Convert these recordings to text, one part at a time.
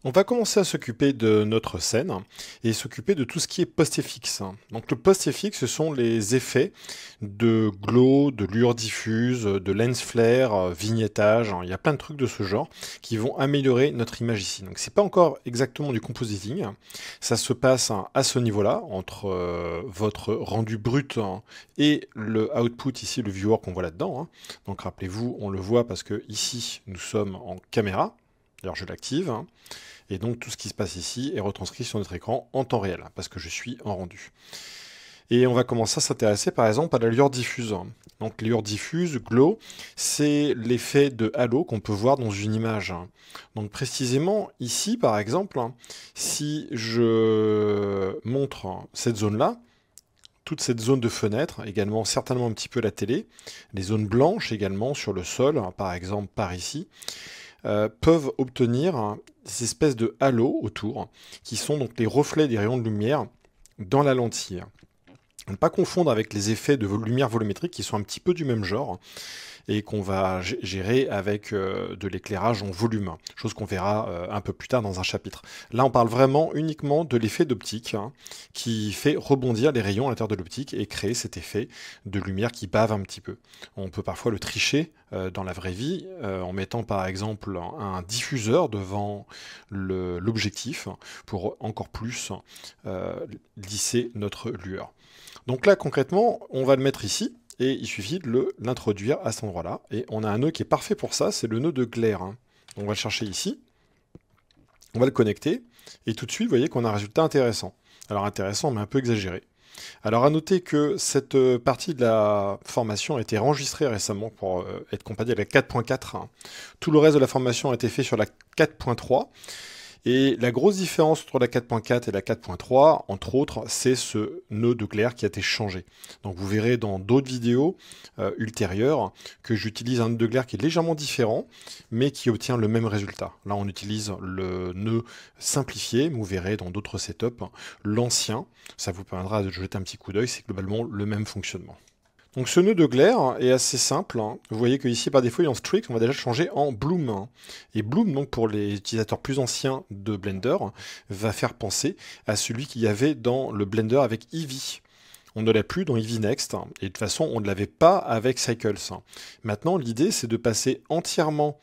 On va commencer à s'occuper de notre scène et s'occuper de tout ce qui est post-FX. Donc le post-FX, ce sont les effets de glow, de lueur diffuse, de lens flare, vignettage. Il y a plein de trucs de ce genre qui vont améliorer notre image ici. Donc c'est pas encore exactement du compositing. Ça se passe à ce niveau-là, entre votre rendu brut et le output ici, le viewer qu'on voit là-dedans. Donc rappelez-vous, on le voit parce que ici, nous sommes en caméra. Alors je l'active. Et donc tout ce qui se passe ici est retranscrit sur notre écran en temps réel, parce que je suis en rendu. Et on va commencer à s'intéresser par exemple à la lueur diffuse. Donc lueur diffuse, glow, c'est l'effet de halo qu'on peut voir dans une image. Donc précisément ici par exemple, si je montre cette zone-là, toute cette zone de fenêtre, également certainement un petit peu la télé, les zones blanches également sur le sol, par exemple par ici, peuvent obtenir des espèces de halos autour, qui sont donc les reflets des rayons de lumière dans la lentille. Ne pas confondre avec les effets de lumière volumétrique qui sont un petit peu du même genre et qu'on va gérer avec de l'éclairage en volume, chose qu'on verra un peu plus tard dans un chapitre. Là, on parle vraiment uniquement de l'effet d'optique qui fait rebondir les rayons à l'intérieur de l'optique et créer cet effet de lumière qui bave un petit peu. On peut parfois le tricher dans la vraie vie en mettant par exemple un diffuseur devant l'objectif pour encore plus lisser notre lueur. Donc là, concrètement, on va le mettre ici, et il suffit de l'introduire à cet endroit-là. Et on a un nœud qui est parfait pour ça, c'est le nœud de glare. On va le chercher ici, on va le connecter, et tout de suite, vous voyez qu'on a un résultat intéressant. Alors intéressant, mais un peu exagéré. Alors à noter que cette partie de la formation a été enregistrée récemment pour être compatible avec la 4.4. Tout le reste de la formation a été fait sur la 4.3. Et la grosse différence entre la 4.4 et la 4.3, entre autres, c'est ce nœud de glare qui a été changé. Donc vous verrez dans d'autres vidéos ultérieures que j'utilise un nœud de glare qui est légèrement différent, mais qui obtient le même résultat. Là, on utilise le nœud simplifié, vous verrez dans d'autres setups l'ancien. Ça vous permettra de jeter un petit coup d'œil, c'est globalement le même fonctionnement. Donc ce nœud de glare est assez simple. Vous voyez qu'ici par défaut il est en Strix, on va déjà le changer en Bloom. Et Bloom, donc pour les utilisateurs plus anciens de Blender, va faire penser à celui qu'il y avait dans le Blender avec Eevee. On ne l'a plus dans Eevee Next, et de toute façon on ne l'avait pas avec Cycles. Maintenant l'idée c'est de passer entièrement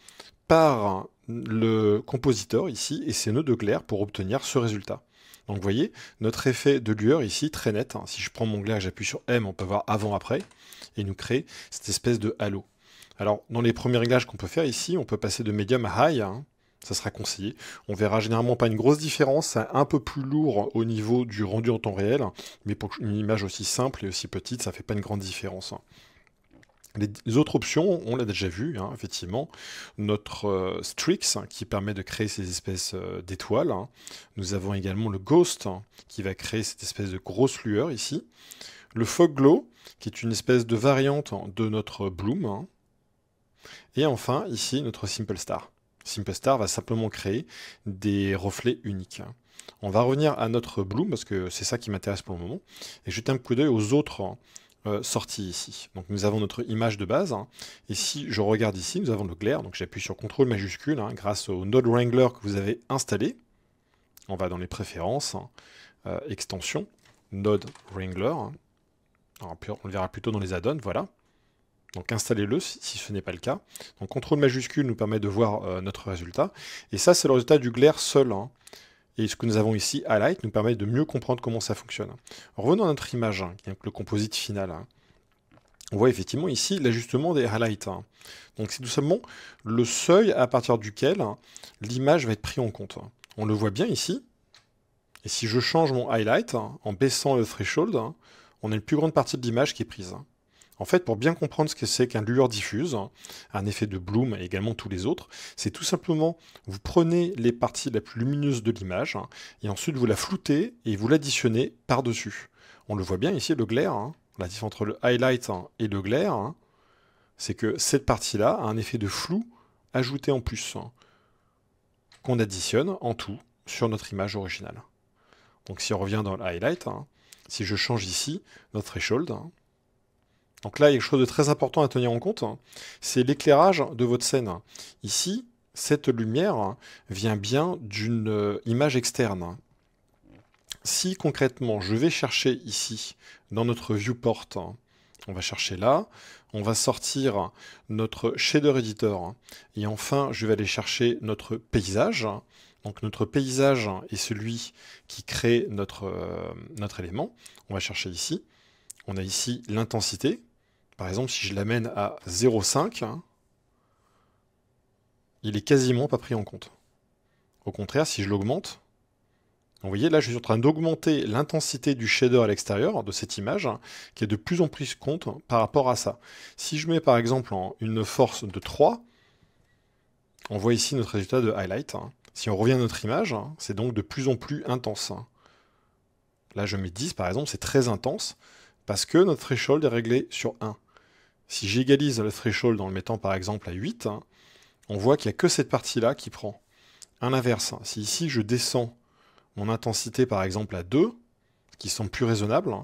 par le compositeur ici et ses nœuds de glare pour obtenir ce résultat. Donc vous voyez, notre effet de lueur ici, très net. Si je prends mon glare et j'appuie sur M, on peut voir avant-après, et nous crée cette espèce de halo. Alors, dans les premiers réglages qu'on peut faire ici, on peut passer de medium à high, ça sera conseillé. On verra généralement pas une grosse différence, c'est un peu plus lourd au niveau du rendu en temps réel, mais pour une image aussi simple et aussi petite, ça fait pas une grande différence. Les autres options, on l'a déjà vu, effectivement. Notre Strix, qui permet de créer ces espèces d'étoiles. Nous avons également le Ghost, qui va créer cette espèce de grosse lueur ici. Le Fog Glow, qui est une espèce de variante de notre Bloom. Et enfin, ici, notre Simple Star. Simple Star va simplement créer des reflets uniques. On va revenir à notre Bloom, parce que c'est ça qui m'intéresse pour le moment, et jeter un coup d'œil aux autres sortie ici. Donc nous avons notre image de base, et si je regarde ici, nous avons le glare, donc j'appuie sur CTRL majuscule, grâce au Node Wrangler que vous avez installé. On va dans les préférences, extension, Node Wrangler. Alors, on le verra plutôt dans les add-ons, voilà. Donc installez-le si ce n'est pas le cas. Donc CTRL majuscule nous permet de voir notre résultat. Et ça, c'est le résultat du glare seul. Et ce que nous avons ici, Highlight, nous permet de mieux comprendre comment ça fonctionne. Revenons à notre image, qui est le composite final. On voit effectivement ici l'ajustement des highlights. Donc c'est tout simplement le seuil à partir duquel l'image va être prise en compte. On le voit bien ici. Et si je change mon highlight en baissant le threshold, on a une plus grande partie de l'image qui est prise. En fait, pour bien comprendre ce que c'est qu'un lueur diffuse, un effet de bloom et également tous les autres, c'est tout simplement, vous prenez les parties les plus lumineuses de l'image, et ensuite vous la floutez et vous l'additionnez par-dessus. On le voit bien ici, le glare, la différence entre le highlight et le glare, c'est que cette partie-là a un effet de flou ajouté en plus, qu'on additionne en tout sur notre image originale. Donc si on revient dans le highlight, si je change ici notre threshold, donc là, il y a quelque chose de très important à tenir en compte, c'est l'éclairage de votre scène. Ici, cette lumière vient bien d'une image externe. Si concrètement je vais chercher ici dans notre viewport, on va chercher là, on va sortir notre shader editor et enfin je vais aller chercher notre paysage. Donc notre paysage est celui qui crée notre élément. On va chercher ici. On a ici l'intensité. Par exemple, si je l'amène à 0,5, il est quasiment pas pris en compte. Au contraire, si je l'augmente, vous voyez, là, je suis en train d'augmenter l'intensité du shader à l'extérieur de cette image, qui est de plus en plus compte par rapport à ça. Si je mets par exemple une force de 3, on voit ici notre résultat de highlight. Si on revient à notre image, c'est donc de plus en plus intense. Là, je mets 10 par exemple, c'est très intense, parce que notre threshold est réglé sur 1. Si j'égalise le threshold en le mettant par exemple à 8, on voit qu'il n'y a que cette partie-là qui prend. À l'inverse, si ici je descends mon intensité par exemple à 2, qui sont plus raisonnables,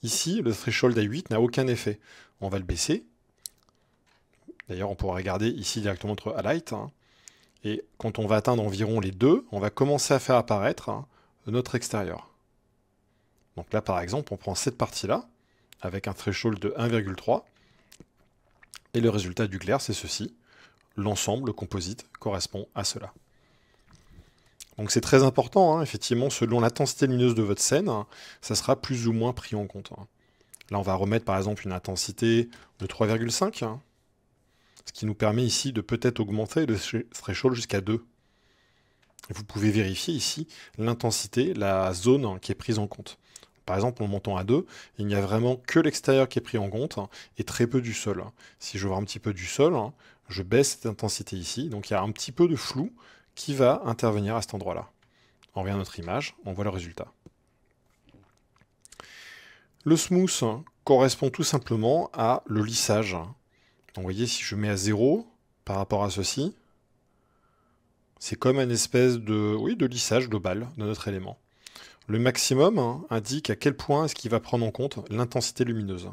ici le threshold à 8 n'a aucun effet. On va le baisser. D'ailleurs, on pourra regarder ici directement notre highlight. Et quand on va atteindre environ les 2, on va commencer à faire apparaître notre extérieur. Donc là, par exemple, on prend cette partie-là, avec un threshold de 1,3, et le résultat du clair, c'est ceci. L'ensemble, le composite, correspond à cela. Donc c'est très important, effectivement, selon l'intensité lumineuse de votre scène, ça sera plus ou moins pris en compte. Là, on va remettre par exemple une intensité de 3,5, ce qui nous permet ici de peut-être augmenter le threshold jusqu'à 2. Vous pouvez vérifier ici l'intensité, la zone qui est prise en compte. Par exemple, en montant à 2, il n'y a vraiment que l'extérieur qui est pris en compte et très peu du sol. Si je veux voir un petit peu du sol, je baisse cette intensité ici, donc il y a un petit peu de flou qui va intervenir à cet endroit-là. On revient à notre image, on voit le résultat. Le smooth correspond tout simplement à le lissage. Donc vous voyez, si je mets à 0 par rapport à ceci, c'est comme une espèce de lissage global de notre élément. Le maximum indique à quel point est-ce qu'il va prendre en compte l'intensité lumineuse.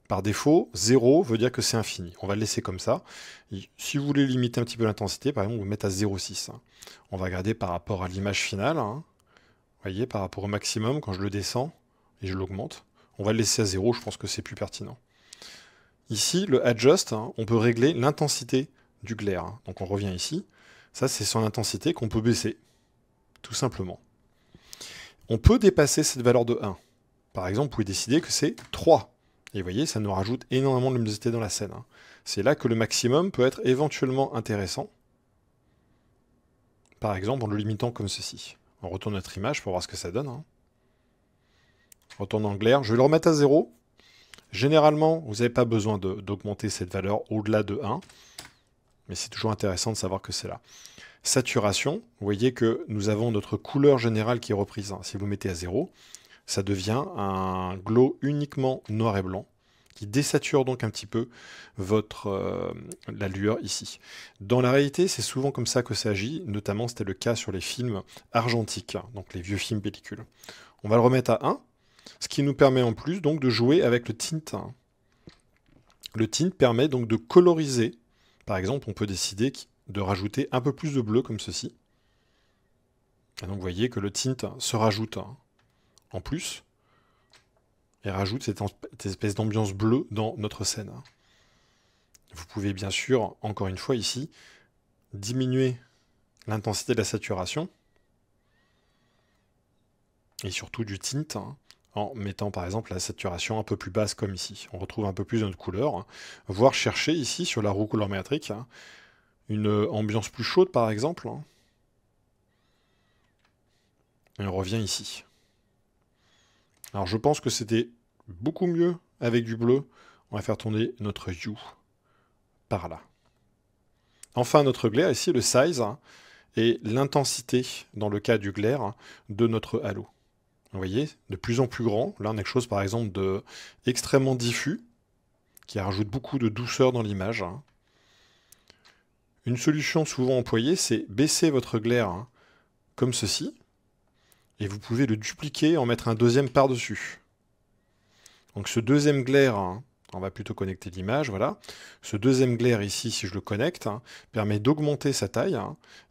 Par défaut, 0 veut dire que c'est infini. On va le laisser comme ça. Et si vous voulez limiter un petit peu l'intensité, par exemple, vous mettez à 0,6. On va regarder par rapport à l'image finale. Vous voyez, par rapport au maximum, quand je le descends et je l'augmente, on va le laisser à 0, je pense que c'est plus pertinent. Ici, le Adjust, on peut régler l'intensité du glare. Donc on revient ici. Ça, c'est son intensité qu'on peut baisser, tout simplement. On peut dépasser cette valeur de 1. Par exemple, vous pouvez décider que c'est 3. Et vous voyez, ça nous rajoute énormément de luminosité dans la scène. C'est là que le maximum peut être éventuellement intéressant. Par exemple, en le limitant comme ceci. On retourne notre image pour voir ce que ça donne. On retourne en glare. Je vais le remettre à 0. Généralement, vous n'avez pas besoin d'augmenter cette valeur au-delà de 1. Mais c'est toujours intéressant de savoir que c'est là. Saturation, vous voyez que nous avons notre couleur générale qui est reprise. Si vous mettez à 0, ça devient un glow uniquement noir et blanc, qui désature donc un petit peu la lueur ici. Dans la réalité, c'est souvent comme ça que ça agit, notamment c'était le cas sur les films argentiques, donc les vieux films pellicules. On va le remettre à 1, ce qui nous permet en plus donc de jouer avec le tint. Le tint permet donc de coloriser. Par exemple, on peut décider de rajouter un peu plus de bleu comme ceci. Et donc vous voyez que le tint se rajoute en plus et rajoute cette espèce d'ambiance bleue dans notre scène. Vous pouvez bien sûr, encore une fois ici, diminuer l'intensité de la saturation et surtout du tint en mettant par exemple la saturation un peu plus basse comme ici. On retrouve un peu plus de notre couleur, voire chercher ici sur la roue colorimétrique une ambiance plus chaude par exemple. Et on revient ici. Alors je pense que c'était beaucoup mieux avec du bleu. On va faire tourner notre hue par là. Enfin notre glare ici, le size, et l'intensité dans le cas du glare de notre halo. Vous voyez, de plus en plus grand. Là on a quelque chose par exemple de extrêmement diffus, qui rajoute beaucoup de douceur dans l'image. Une solution souvent employée, c'est baisser votre glare comme ceci, et vous pouvez le dupliquer, en mettre un deuxième par-dessus. Donc ce deuxième glare On va plutôt connecter l'image, voilà. Ce deuxième glaire ici, si je le connecte, permet d'augmenter sa taille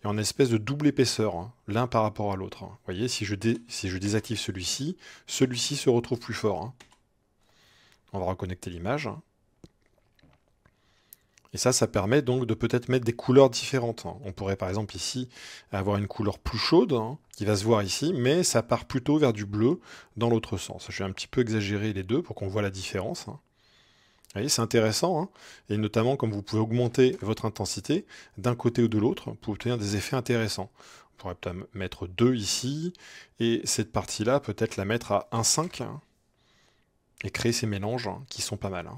et en espèce de double épaisseur, l'un par rapport à l'autre. Vous voyez, si je désactive celui-ci, celui-ci se retrouve plus fort. On va reconnecter l'image. Et ça permet donc de peut-être mettre des couleurs différentes. On pourrait par exemple ici avoir une couleur plus chaude, qui va se voir ici, mais ça part plutôt vers du bleu dans l'autre sens. Je vais un petit peu exagérer les deux pour qu'on voit la différence. Vous voyez, c'est intéressant, et notamment comme vous pouvez augmenter votre intensité d'un côté ou de l'autre pour obtenir des effets intéressants. On pourrait peut-être mettre 2 ici, et cette partie-là, peut-être la mettre à 1,5, et créer ces mélanges qui sont pas mal.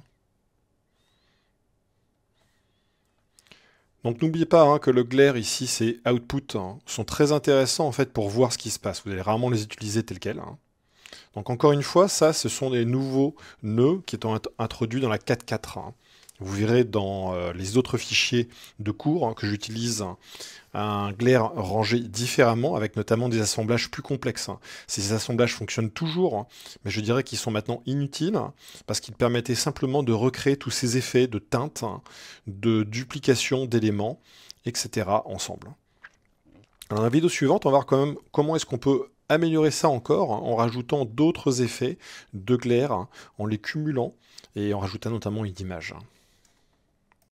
Donc n'oubliez pas que le glare ici, ces outputs sont très intéressants en fait pour voir ce qui se passe. Vous allez rarement les utiliser tels quels. Donc encore une fois, ça, ce sont des nouveaux nœuds qui sont introduits dans la 4.4. Vous verrez dans les autres fichiers de cours que j'utilise un glare rangé différemment, avec notamment des assemblages plus complexes. Ces assemblages fonctionnent toujours, mais je dirais qu'ils sont maintenant inutiles, parce qu'ils permettaient simplement de recréer tous ces effets de teinte, de duplication d'éléments, etc. ensemble. Alors, dans la vidéo suivante, on va voir quand même comment est-ce qu'on peut améliorer ça encore en rajoutant d'autres effets de glare, en les cumulant et en rajoutant notamment une image.